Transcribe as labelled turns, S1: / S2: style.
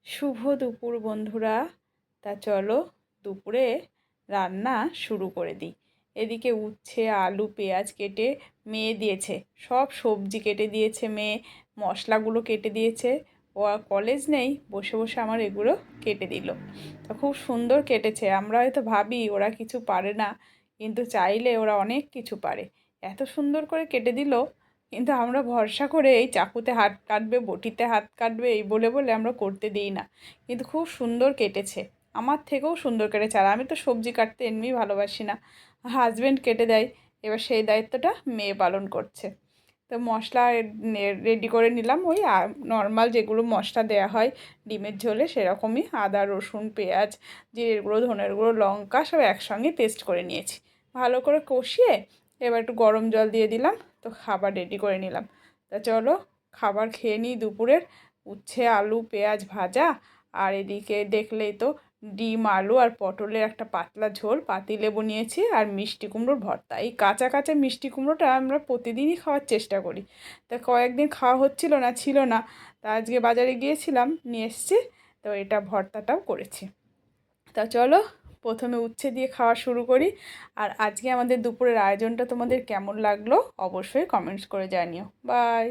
S1: শুভ দুপুর বন্ধুরা। তা চলো দুপুরে রান্না শুরু করে দিই। এদিকে উচ্ছে আলু পেঁয়াজ কেটে মেয়ে দিয়েছে, সব সবজি কেটে দিয়েছে মেয়ে, মশলাগুলো কেটে দিয়েছে। ও আর কলেজ নেই, বসে বসে আমার এগুলো কেটে দিল। তা খুব সুন্দর কেটেছে। আমরা হয়তো ভাবি ওরা কিছু পারে না, কিন্তু চাইলে ওরা অনেক কিছু পারে। এত সুন্দর করে কেটে দিল, কিন্তু আমরা ভরসা করে এই চাকুতে হাত কাটবে বটিতে হাত কাটবে এই বলে বলে আমরা করতে দিই না। কিন্তু খুব সুন্দর কেটেছে, আমার থেকেও সুন্দর কেটেছে। আর আমি তো সবজি কাটতে এমনিই ভালোবাসি না, হাজব্যান্ড কেটে দেয়, এবার সেই দায়িত্বটা মেয়ে পালন করছে। তো মশলা রেডি করে নিলাম, ওই নর্মাল যেগুলো মশলা দেওয়া হয় ডিমের ঝোলে সেরকমই, আদা রসুন পেঁয়াজ জিরের গুঁড়ো ধনের গুঁড়ো লঙ্কা সব একসঙ্গে পেস্ট করে নিয়েছি। ভালো করে কষিয়ে এবার একটু গরম জল দিয়ে দিলাম, তো খাবার রেডি করে নিলাম। তা চলো খাবার খেয়ে নিই দুপুরের। উচ্ছে আলু পেঁয়াজ ভাজা, আর এদিকে দেখলেই তো ডিম আলু আর পটলের একটা পাতলা ঝোল, পাতিলেবু নিয়েছি, আর মিষ্টি কুমড়োর ভর্তা। এই কাঁচা কাঁচা মিষ্টি কুমড়োটা আমরা প্রতিদিনই খাওয়ার চেষ্টা করি, তা কয়েকদিন খাওয়া হচ্ছিল না, ছিল না, তা আজকে বাজারে গিয়েছিলাম নিয়ে এসেছি, তো এটা ভর্তাটাও করেছি। তা চলো প্রথমে উচ্ছে দিয়ে খাওয়া শুরু করি। আর আজকে আমাদের দুপুরের আয়োজনটা তোমাদের কেমন লাগলো অবশ্যই কমেন্টস করে জানিও। বাই।